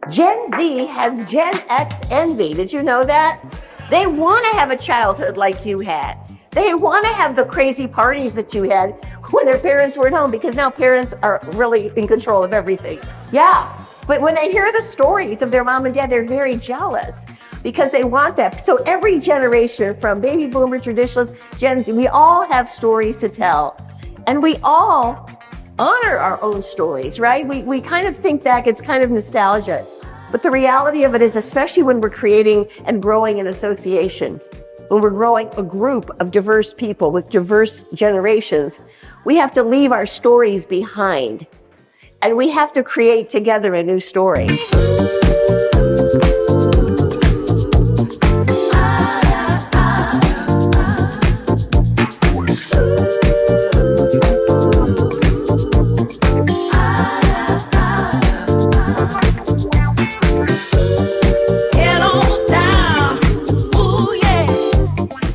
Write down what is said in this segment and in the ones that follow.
Gen Z has Gen X envy. Did you know that? They want to have a childhood like you had. They want to have the crazy parties that you had when their parents weren't home, because now parents are really in control of everything. Yeah, but when they hear the stories of their mom and dad, they're very jealous because they want that. So every generation, from baby boomer, traditionalists, Gen Z, we all have stories to tell. And we all honor our own stories, right? We kind of think back, it's kind of nostalgia. But the reality of it is, especially when we're creating and growing an association, when we're growing a group of diverse people with diverse generations, we have to leave our stories behind. And we have to create together a new story.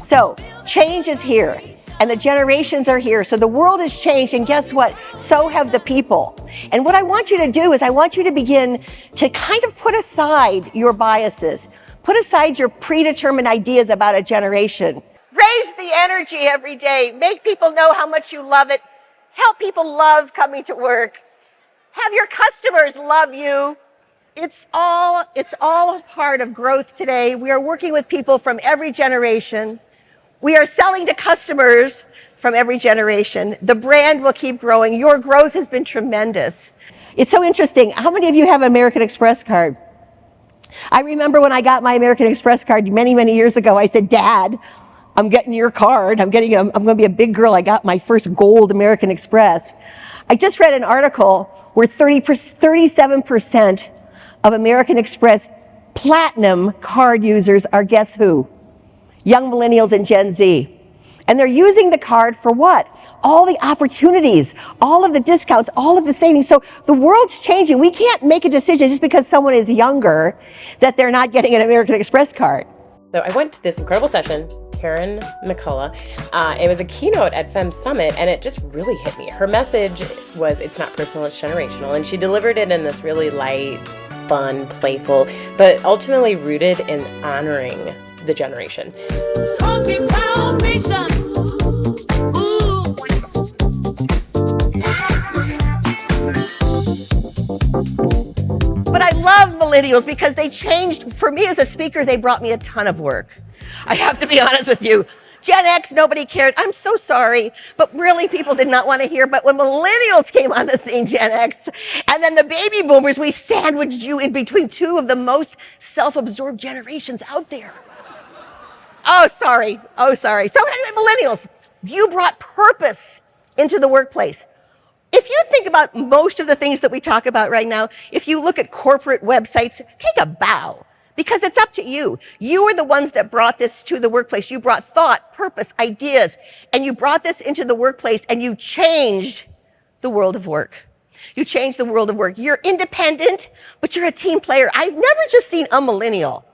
So change is here, and the generations are here. So the world has changed, and guess what? So have the people. And what I want you to do is I want you to begin to kind of put aside your biases, put aside your predetermined ideas about a generation. Raise the energy every day. Make people know how much you love it. Help people love coming to work. Have your customers love you. It's all a part of growth today. We are working with people from every generation. We are selling to customers from every generation. The brand will keep growing. Your growth has been tremendous. It's so interesting. How many of you have an American Express card? I remember when I got my American Express card many, many years ago, I said, Dad, I'm getting your card. I'm going to be a big girl. I got my first gold American Express. I just read an article where 37% of American Express Platinum card users are, guess who? Young millennials and Gen Z. And they're using the card for what? All the opportunities, all of the discounts, all of the savings. So the world's changing. We can't make a decision just because someone is younger that they're not getting an American Express card. So I went to this incredible session, Karen McCullough. It was a keynote at Femme Summit, and it just really hit me. Her message was, it's not personal, it's generational. And she delivered it in this really light, fun, playful, but ultimately rooted in honoring the generation. But I love millennials because they changed. For me as a speaker, they brought me a ton of work. I have to be honest with you. Gen X, nobody cared. I'm so sorry, but really people did not want to hear. But when millennials came on the scene, Gen X, and then the baby boomers, we sandwiched you in between two of the most self-absorbed generations out there. Oh, sorry. So anyway, millennials, you brought purpose into the workplace. If you think about most of the things that we talk about right now, if you look at corporate websites, take a bow, because it's up to you. You are the ones that brought this to the workplace. You brought thought, purpose, ideas, and you brought this into the workplace, and you changed the world of work. You changed the world of work. You're independent, but you're a team player. I've never just seen a millennial.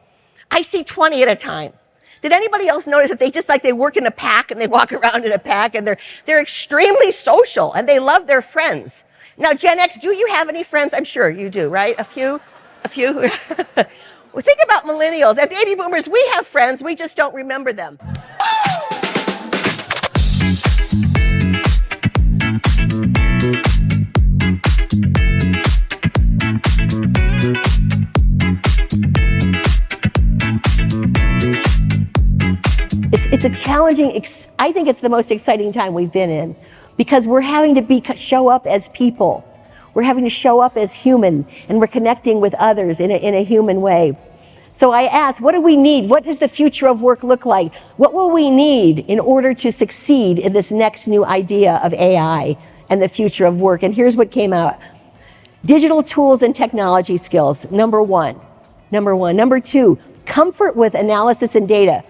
I see 20 at a time. Did anybody else notice that they work in a pack and they walk around in a pack, and they're extremely social and they love their friends? Now, Gen X, do you have any friends? I'm sure you do, right? A few? Well, think about millennials and baby boomers. We have friends, we just don't remember them. It's a challenging, I think it's the most exciting time we've been in, because we're having to show up as people. We're having to show up as human, and we're connecting with others in a human way. So I asked, what do we need? What does the future of work look like? What will we need in order to succeed in this next new idea of AI and the future of work? And here's what came out. Digital tools and technology skills, number one. Number two, comfort with analysis and data.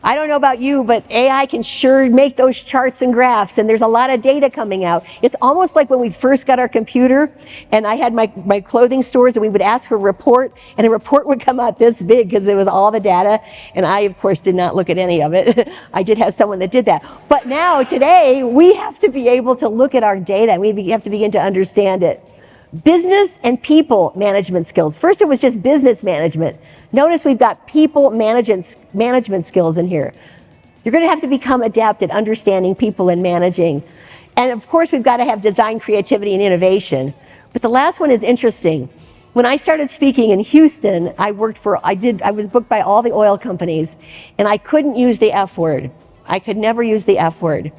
I don't know about you, but AI can sure make those charts and graphs, and there's a lot of data coming out. It's almost like when we first got our computer, and I had my clothing stores, and we would ask for a report, and a report would come out this big because it was all the data, and I, of course, did not look at any of it. I did have someone that did that. But now, today, we have to be able to look at our data, and we have to begin to understand it. business and people management skills. First, it was just business management. Notice we've got people management skills in here. You're going to have to become adept at understanding people and managing. And of course, we've got to have design, creativity, and innovation. But the last one is interesting. When I started speaking in Houston, I was booked by all the oil companies, and I couldn't use the F word. I could never use the F word.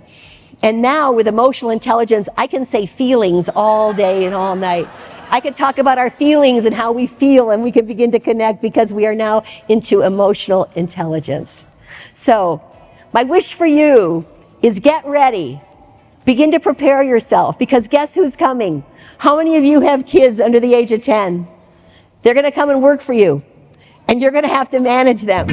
And now with emotional intelligence, I can say feelings all day and all night. I could talk about our feelings and how we feel, and we can begin to connect because we are now into emotional intelligence. So my wish for you is get ready. Begin to prepare yourself, because guess who's coming? How many of you have kids under the age of 10? They're going to come and work for you, and you're going to have to manage them.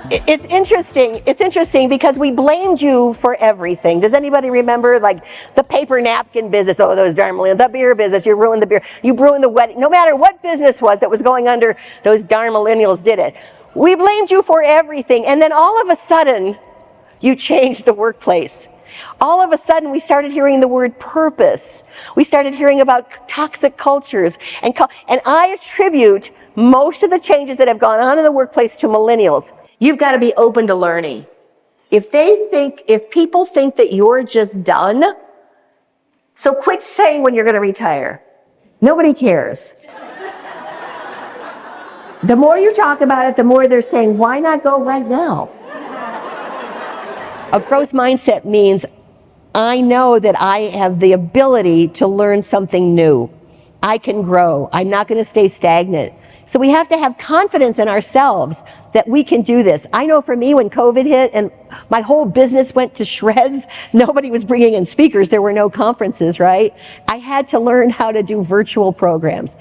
It's interesting. It's interesting because we blamed you for everything. Does anybody remember, like, the paper napkin business? Oh, those darn millennials. The beer business, you ruined the beer. You ruined the wedding. No matter what business was that was going under, those darn millennials did it. We blamed you for everything. And then all of a sudden, you changed the workplace. All of a sudden, we started hearing the word purpose. We started hearing about toxic cultures. And I attribute most of the changes that have gone on in the workplace to millennials. You've got to be open to learning. If people think that you're just done, so quit saying when you're going to retire. Nobody cares. The more you talk about it, the more they're saying, why not go right now? A growth mindset means I know that I have the ability to learn something new. I can grow. I'm not going to stay stagnant. So we have to have confidence in ourselves that we can do this. I know for me, when COVID hit and my whole business went to shreds, nobody was bringing in speakers. There were no conferences, right? I had to learn how to do virtual programs.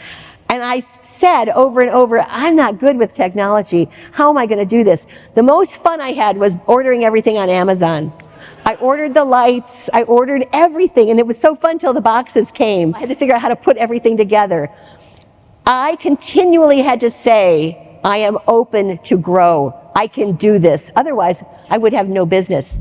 And I said over and over, I'm not good with technology. How am I going to do this? The most fun I had was ordering everything on Amazon. I ordered the lights, I ordered everything, and it was so fun till the boxes came. I had to figure out how to put everything together. I continually had to say, I am open to grow. I can do this. Otherwise, I would have no business.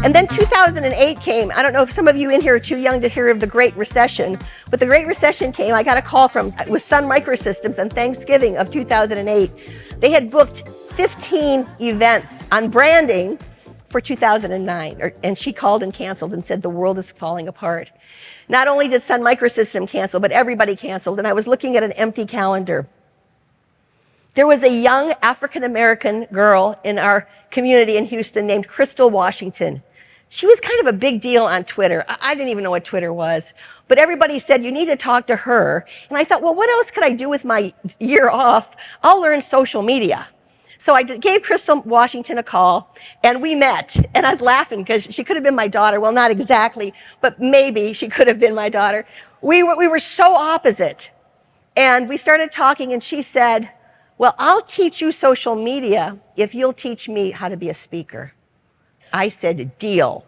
And then 2008 came. I don't know if some of you in here are too young to hear of the Great Recession, but the Great Recession came. I got a call with Sun Microsystems on Thanksgiving of 2008. They had booked 15 events on branding for 2009, and she called and canceled and said the world is falling apart. Not only did Sun Microsystems cancel, but everybody canceled, and I was looking at an empty calendar. There was a young African-American girl in our community in Houston named Crystal Washington. She was kind of a big deal on Twitter. I didn't even know what Twitter was, but everybody said, you need to talk to her. And I thought, well, what else could I do with my year off? I'll learn social media. So I gave Crystal Washington a call, and we met. And I was laughing because she could have been my daughter. Well, not exactly, but maybe she could have been my daughter. We were so opposite. And we started talking, and she said, well, I'll teach you social media if you'll teach me how to be a speaker. I said, deal.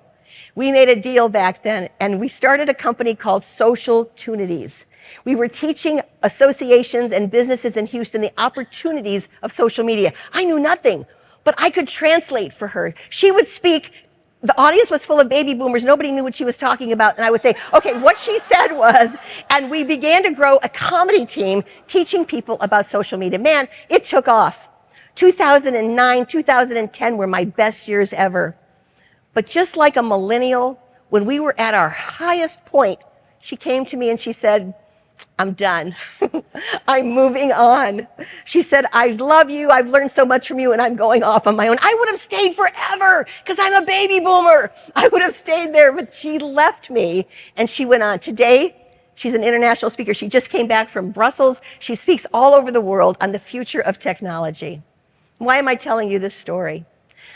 We made a deal back then, and we started a company called Social Tunities. We were teaching associations and businesses in Houston the opportunities of social media. I knew nothing, but I could translate for her. She would speak. The audience was full of baby boomers. Nobody knew what she was talking about. And I would say, okay, what she said was, and we began to grow a comedy team teaching people about social media. Man, it took off. 2009, 2010 were my best years ever. But just like a millennial, when we were at our highest point, she came to me and she said, I'm done. I'm moving on. She said, I love you. I've learned so much from you, and I'm going off on my own. I would have stayed forever because I'm a baby boomer. I would have stayed there, but she left me and she went on. Today, she's an international speaker. She just came back from Brussels. She speaks all over the world on the future of technology. Why am I telling you this story?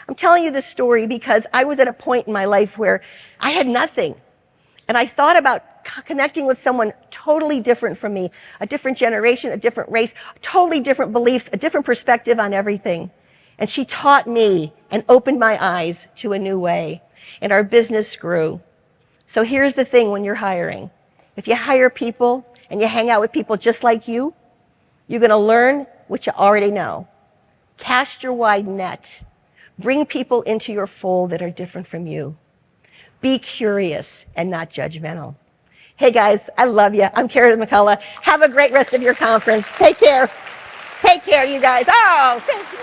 I'm telling you this story because I was at a point in my life where I had nothing. And I thought about connecting with someone totally different from me, a different generation, a different race, totally different beliefs, a different perspective on everything. And she taught me and opened my eyes to a new way. And our business grew. So here's the thing when you're hiring. If you hire people and you hang out with people just like you, you're going to learn what you already know. Cast your wide net. Bring people into your fold that are different from you. Be curious and not judgmental. Hey guys, I love you. I'm Karen McCullough. Have a great rest of your conference. Take care. Take care, you guys. Oh, thank you.